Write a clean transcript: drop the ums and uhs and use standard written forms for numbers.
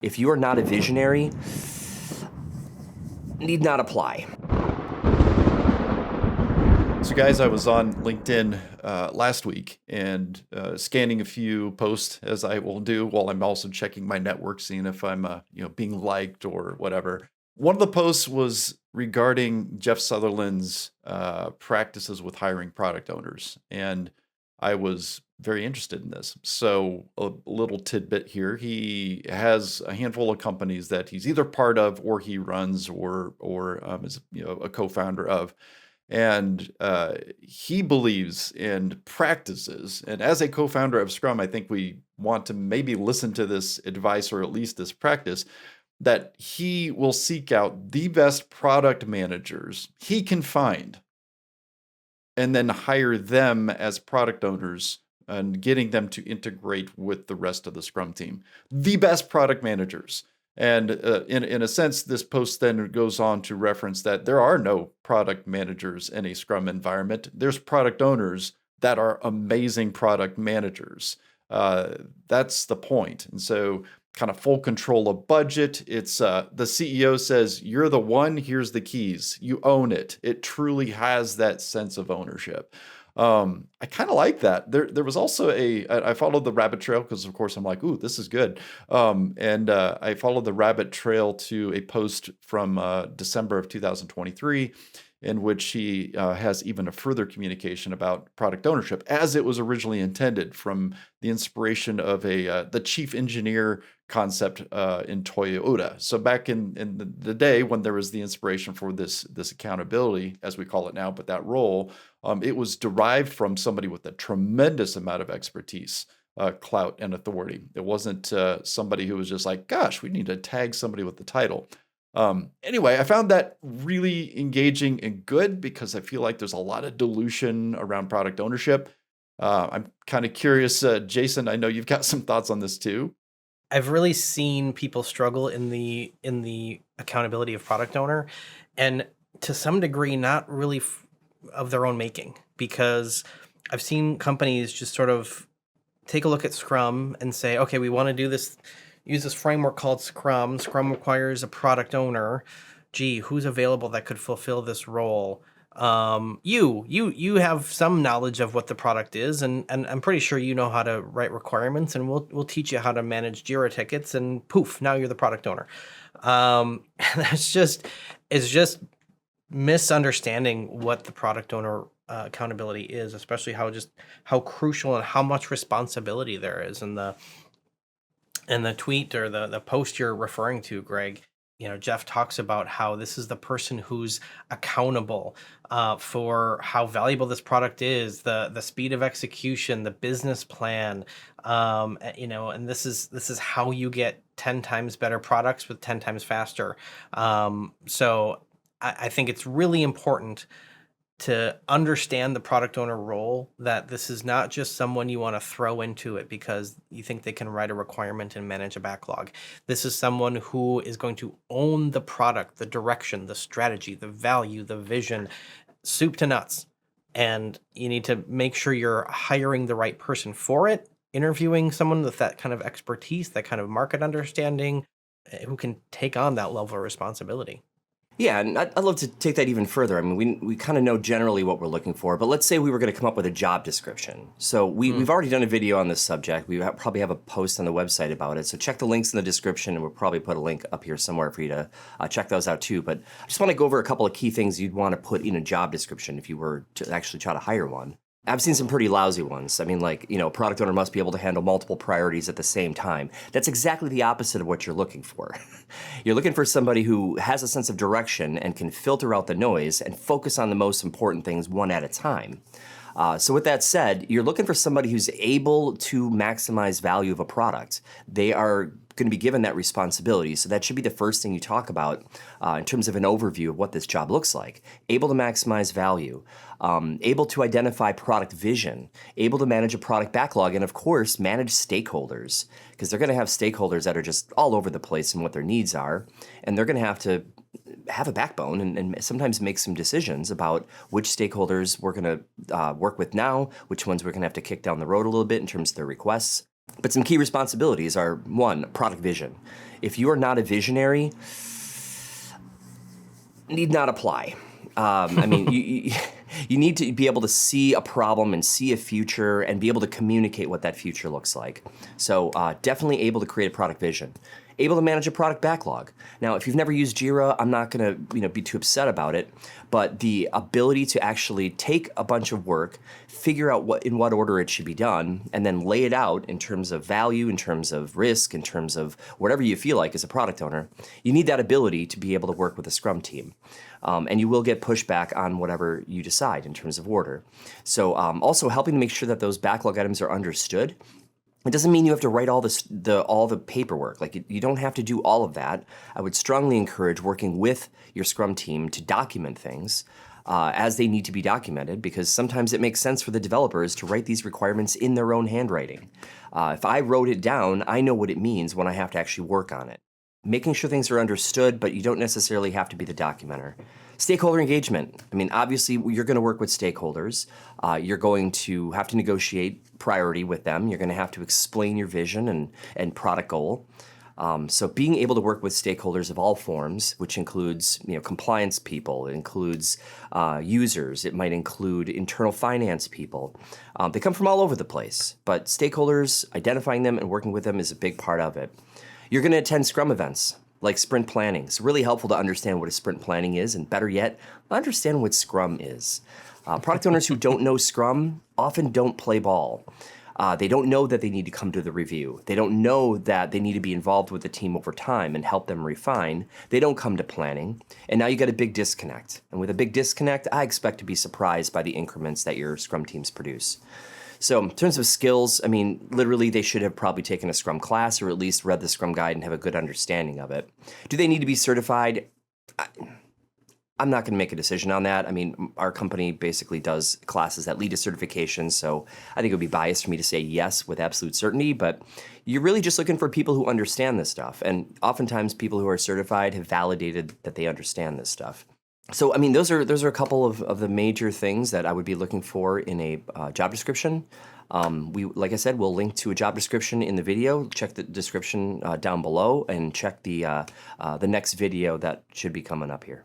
If you are not a visionary, need not apply. So, guys, I was on LinkedIn last week and scanning a few posts, as I will do, while I'm also checking my network, seeing if I'm, being liked or whatever. One of the posts was regarding Jeff Sutherland's practices with hiring product owners, and I was very interested in this. So, a little tidbit here: he has a handful of companies that he's either part of, or he runs, or is a co-founder of, and he believes in practices. And as a co-founder of Scrum, I think we want to maybe listen to this advice, or at least this practice, that he will seek out the best product managers he can find and then hire them as product owners and getting them to integrate with the rest of the Scrum team. The best product managers. And in a sense, this post then goes on to reference that there are no product managers in a Scrum environment. There's product owners that are amazing product managers. That's the point. And so, kind of full control of budget. It's the CEO says, "You're the one. Here's the keys. You own it." It truly has that sense of ownership. I kind of like that. There was also I followed the rabbit trail because, of course, I'm like, ooh, this is good. And I followed the rabbit trail to a post from December of 2023, in which he has even a further communication about product ownership as it was originally intended, from the inspiration of the chief engineer concept in Toyota. So back in the day when there was the inspiration for this accountability, as we call it now, but that role, it was derived from somebody with a tremendous amount of expertise, clout, and authority. It wasn't somebody who was just like, gosh, we need to tag somebody with the title. Anyway, I found that really engaging and good because I feel like there's a lot of dilution around product ownership. I'm kind of curious, Jason, I know you've got some thoughts on this too. I've really seen people struggle in the accountability of product owner, and to some degree, not really of their own making, because I've seen companies just sort of take a look at Scrum and say, okay, we want to do this, use this framework called Scrum. Scrum requires a product owner. Gee, who's available that could fulfill this role? You have some knowledge of what the product is, and I'm pretty sure you know how to write requirements, and we'll teach you how to manage Jira tickets, and poof, now you're the product owner. It's just misunderstanding what the product owner accountability is, especially how crucial and how much responsibility there is. And the tweet or the post you're referring to, Greg, Jeff talks about how this is the person who's accountable for how valuable this product is, the speed of execution, the business plan, and this is how you get 10 times better products with 10 times faster. So I think it's really important to understand the product owner role, that this is not just someone you want to throw into it because you think they can write a requirement and manage a backlog. This is someone who is going to own the product, the direction, the strategy, the value, the vision, soup to nuts. And you need to make sure you're hiring the right person for it, interviewing someone with that kind of expertise, that kind of market understanding, who can take on that level of responsibility. Yeah, and I'd love to take that even further. I mean, we kind of know generally what we're looking for, but let's say we were going to come up with a job description. So we've already done a video on this subject. We probably have a post on the website about it. So check the links in the description, and we'll probably put a link up here somewhere for you to check those out too. But I just want to go over a couple of key things you'd want to put in a job description if you were to actually try to hire one. I've seen some pretty lousy ones. I mean, like, product owner must be able to handle multiple priorities at the same time. That's exactly the opposite of what you're looking for. You're looking for somebody who has a sense of direction and can filter out the noise and focus on the most important things one at a time. So with that said, you're looking for somebody who's able to maximize value of a product. They are going to be given that responsibility. So that should be the first thing you talk about in terms of an overview of what this job looks like. Able to maximize value, able to identify product vision, able to manage a product backlog, and of course, manage stakeholders, because they're going to have stakeholders that are just all over the place in what their needs are, and they're going to have a backbone and sometimes make some decisions about which stakeholders we're going to work with now, which ones we're going to have to kick down the road a little bit in terms of their requests. But some key responsibilities are, one, product vision. If you are not a visionary, need not apply. I mean, you need to be able to see a problem and see a future and be able to communicate what that future looks like. So definitely able to create a product vision. Able to manage a product backlog. Now, if you've never used Jira, I'm not going to be too upset about it, but the ability to actually take a bunch of work, figure out in what order it should be done, and then lay it out in terms of value, in terms of risk, in terms of whatever you feel like as a product owner, you need that ability to be able to work with a Scrum team. And you will get pushback on whatever you decide in terms of order. So also helping to make sure that those backlog items are understood. It doesn't mean you have to write all the paperwork. Like you don't have to do all of that. I would strongly encourage working with your Scrum team to document things as they need to be documented, because sometimes it makes sense for the developers to write these requirements in their own handwriting. If I wrote it down, I know what it means when I have to actually work on it. Making sure things are understood, but you don't necessarily have to be the documenter. Stakeholder engagement. I mean, obviously, you're going to work with stakeholders. You're going to have to negotiate priority with them. You're going to have to explain your vision and product goal. So being able to work with stakeholders of all forms, which includes compliance people, it includes users, it might include internal finance people. They come from all over the place, but stakeholders, identifying them and working with them is a big part of it. You're going to attend Scrum events like sprint planning. It's really helpful to understand what a sprint planning is, and better yet, understand what Scrum is. Product owners who don't know Scrum often don't play ball. They don't know that they need to come to the review. They don't know that they need to be involved with the team over time and help them refine. They don't come to planning. And now you got a big disconnect. And with a big disconnect, I expect to be surprised by the increments that your Scrum teams produce. So in terms of skills, I mean, literally they should have probably taken a Scrum class or at least read the Scrum guide and have a good understanding of it. Do they need to be certified? I'm not going to make a decision on that. I mean, our company basically does classes that lead to certification, so I think it would be biased for me to say yes with absolute certainty, but you're really just looking for people who understand this stuff. And oftentimes people who are certified have validated that they understand this stuff. So, I mean, those are a couple of the major things that I would be looking for in a job description. Like I said, we'll link to a job description in the video. Check the description down below and check the next video that should be coming up here.